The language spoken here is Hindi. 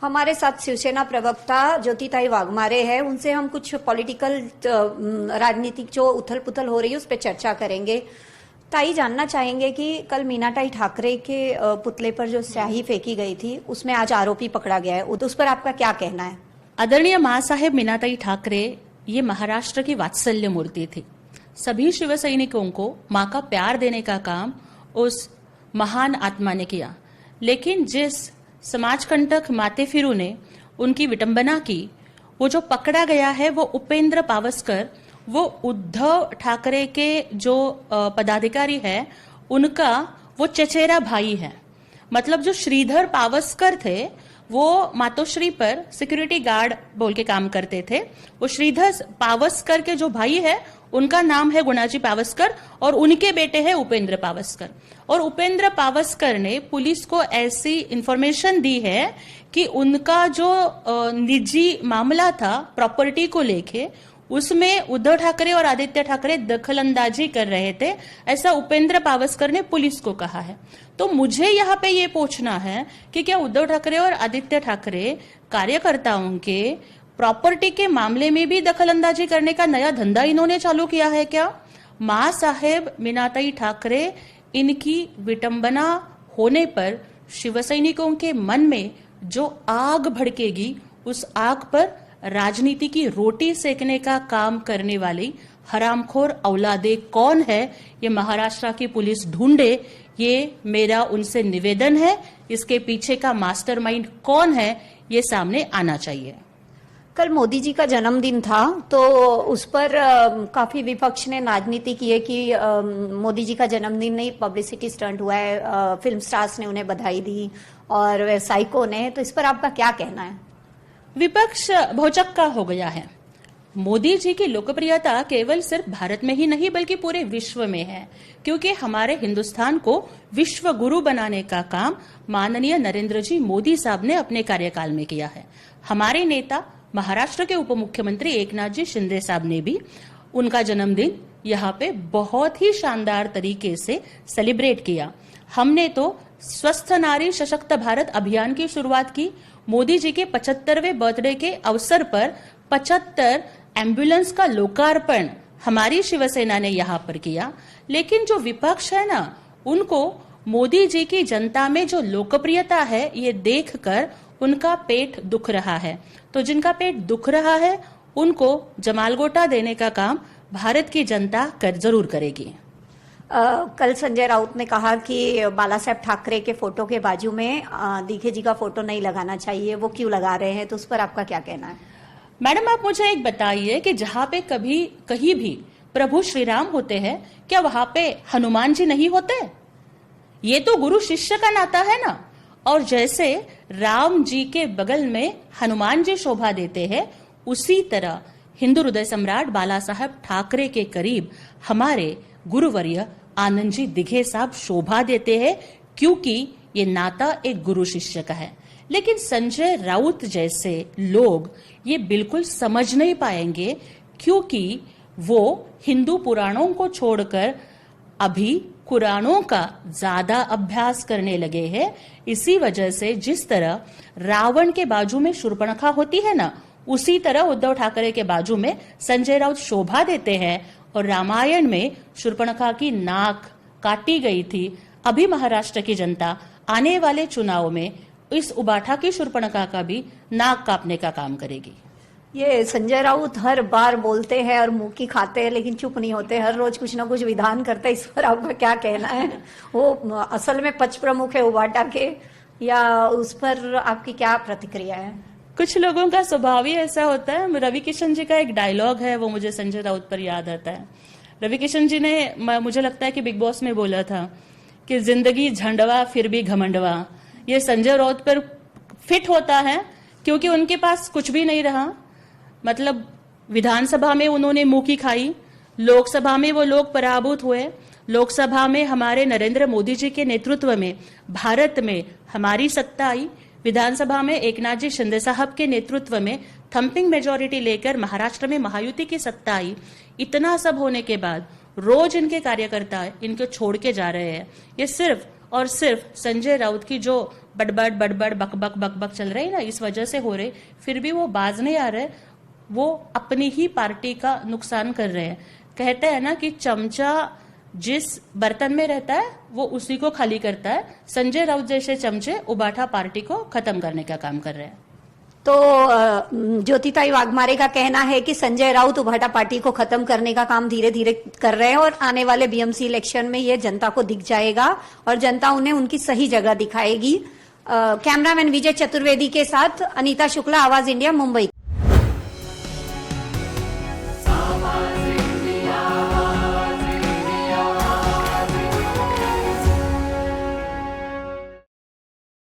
हमारे साथ शिवसेना प्रवक्ता ज्योतिताई वाघमारे हैं, उनसे हम कुछ पॉलिटिकल राजनीतिक जो उथल पुथल हो रही है उस पर चर्चा करेंगे। ताई, जानना चाहेंगे कि कल मीनाताई ठाकरे के पुतले पर जो स्याही फेंकी गई थी उसमें आज आरोपी पकड़ा गया है, उस पर आपका क्या कहना है? आदरणीय मां साहेब मीनाताई ठाकरे ये महाराष्ट्र की वात्सल्य मूर्ति थी। सभी शिव सैनिकों को मां का प्यार देने का काम उस महान आत्मा ने किया, लेकिन जिस समाजकंटक माते फिरू ने उनकी विटंबना की, वो जो पकड़ा गया है वो उपेंद्र पावस्कर, वो उद्धव ठाकरे के जो पदाधिकारी है उनका वो चचेरा भाई है। मतलब जो श्रीधर पावस्कर थे वो मातोश्री पर सिक्योरिटी गार्ड बोल के काम करते थे। वो श्रीधर पावस्कर के जो भाई है उनका नाम है गुणाजी पावस्कर और उनके बेटे हैं उपेंद्र पावस्कर। और उपेंद्र पावस्कर ने पुलिस को ऐसी इंफॉर्मेशन दी है कि उनका जो निजी मामला था प्रॉपर्टी को लेके, उसमें उद्धव ठाकरे और आदित्य ठाकरे दखलंदाजी कर रहे थे, ऐसा उपेंद्र पावस्कर ने पुलिस को कहा है। तो मुझे यहाँ पे ये पूछना है कि क्या उद्धव ठाकरे और आदित्य ठाकरे कार्यकर्ताओं के प्रॉपर्टी के मामले में भी दखलंदाजी करने का नया धंधा इन्होंने चालू किया है क्या? मां साहेब मीनाताई ठाकरे, इनकी विटंबना होने पर शिवसैनिकों के मन में जो आग भड़केगी, उस आग पर राजनीति की रोटी सेकने का काम करने वाली हरामखोर औलादे कौन है, ये महाराष्ट्र की पुलिस ढूंढे। ये मेरा उनसे निवेदन है। इसके पीछे का मास्टरमाइंड कौन है, ये सामने आना चाहिए। कल मोदी जी का जन्मदिन था, तो उस पर काफी विपक्ष ने राजनीति की है कि मोदी जी का जन्मदिन नहीं, पब्लिसिटी स्टंट हुआ है, फिल्म स्टार्स ने उन्हें बधाई दी और व्यावसायिकों ने, तो इस पर आपका क्या कहना है? विपक्ष भौचक्का हो गया है। मोदी जी की लोकप्रियता केवल सिर्फ भारत में ही नहीं बल्कि पूरे विश्व में है, क्योंकि हमारे हिंदुस्तान को विश्व गुरु बनाने का काम माननीय नरेंद्र जी मोदी साहब ने अपने कार्यकाल में किया है। हमारे नेता महाराष्ट्र के उप मुख्यमंत्री एकनाथ जी शिंदे साहब ने भी उनका जन्मदिन यहाँ पे बहुत ही शानदार तरीके से सेलिब्रेट किया। हमने तो स्वस्थ नारी सशक्त भारत अभियान की शुरुआत की। मोदी जी के 75वें बर्थडे के अवसर पर 75 एम्बुलेंस का लोकार्पण हमारी शिवसेना ने यहाँ पर किया। लेकिन जो विपक्ष है ना, उनको मोदी जी की जनता में जो लोकप्रियता है ये देखकर उनका पेट दुख रहा है। तो जिनका पेट दुख रहा है उनको जमालगोटा देने का काम भारत की जनता जरूर करेगी। कल संजय राउत ने कहा कि बाला साहेब ठाकरे के फोटो के बाजू में दीघे जी का फोटो नहीं लगाना चाहिए, वो क्यों लगा रहे हैं, तो उस पर आपका क्या कहना है? मैडम, आप मुझे एक बताइए कि जहाँ पे कभी कहीं भी प्रभु श्री राम होते हैं, क्या वहां पे हनुमान जी नहीं होते? ये तो गुरु शिष्य का नाता है ना। और जैसे राम जी के बगल में हनुमान जी शोभा देते हैं, उसी तरह हिंदू हृदय सम्राट बाला साहेब ठाकरे के करीब हमारे गुरुवर्य आनंद जी दिघे साहब शोभा देते हैं, क्योंकि ये नाता एक गुरु शिष्य का है। लेकिन संजय राउत जैसे लोग ये बिल्कुल समझ नहीं पाएंगे, क्योंकि वो हिंदू पुराणों को छोड़कर अभी कुरानों का ज्यादा अभ्यास करने लगे हैं। इसी वजह से जिस तरह रावण के बाजू में शूर्पणखा होती है ना, उसी तरह उद्धव ठाकरे के बाजू में संजय राउत शोभा देते हैं। और रामायण में शूर्पणखा की नाक काटी गई थी। अभी महाराष्ट्र की जनता आने वाले चुनाव में इस उबाठा की शूर्पणखा का भी नाक काटने का काम करेगी। ये संजय राउत हर बार बोलते हैं और मुंह की खाते हैं, लेकिन चुप नहीं होते, हर रोज कुछ ना कुछ विधान करते हैं। इस पर आपका क्या कहना है? वो असल में पच प्रमुख है उबाटा के, या उस पर आपकी क्या प्रतिक्रिया है? कुछ लोगों का स्वभाव ही ऐसा होता है। रवि किशन जी का एक डायलॉग है, वो मुझे संजय राउत पर याद आता है। रवि किशन जी ने, मुझे लगता है कि बिग बॉस में बोला था कि जिंदगी झंडवा फिर भी घमंडवा। ये संजय राउत पर फिट होता है, क्योंकि उनके पास कुछ भी नहीं रहा। मतलब विधानसभा में उन्होंने मुंह की खाई, लोकसभा में वो लोग पराभूत हुए, लोकसभा में हमारे नरेंद्र मोदी जी के नेतृत्व में भारत में हमारी सत्ता आई, विधानसभा में एकनाथ जी शिंदे साहब के नेतृत्व में थंपिंग मेजॉरिटी लेकर महाराष्ट्र में महायुति की सत्ता आई। इतना सब होने के बाद रोज इनके कार्यकर्ता इनको छोड़ के जा रहे हैं। ये सिर्फ और सिर्फ संजय राउत की जो बड़बड़ बड़बड़ बकबक बकबक चल रही है ना, इस वजह से हो रहे, फिर भी वो बाज नहीं आ रहे, वो अपनी ही पार्टी का नुकसान कर रहे हैं। कहते हैं ना कि चमचा जिस बर्तन में रहता है वो उसी को खाली करता है। संजय राउत जैसे चमचे उबाठा पार्टी को खत्म करने का काम कर रहे हैं। तो ज्योतिताई वाघमारे का कहना है कि संजय राउत उभाटा पार्टी को खत्म करने का काम धीरे धीरे कर रहे हैं और आने वाले बीएमसी इलेक्शन में ये जनता को दिख जाएगा और जनता उन्हें उनकी सही जगह दिखाएगी। कैमरामैन विजय चतुर्वेदी के साथ अनीता शुक्ला, आवाज इंडिया, मुंबई।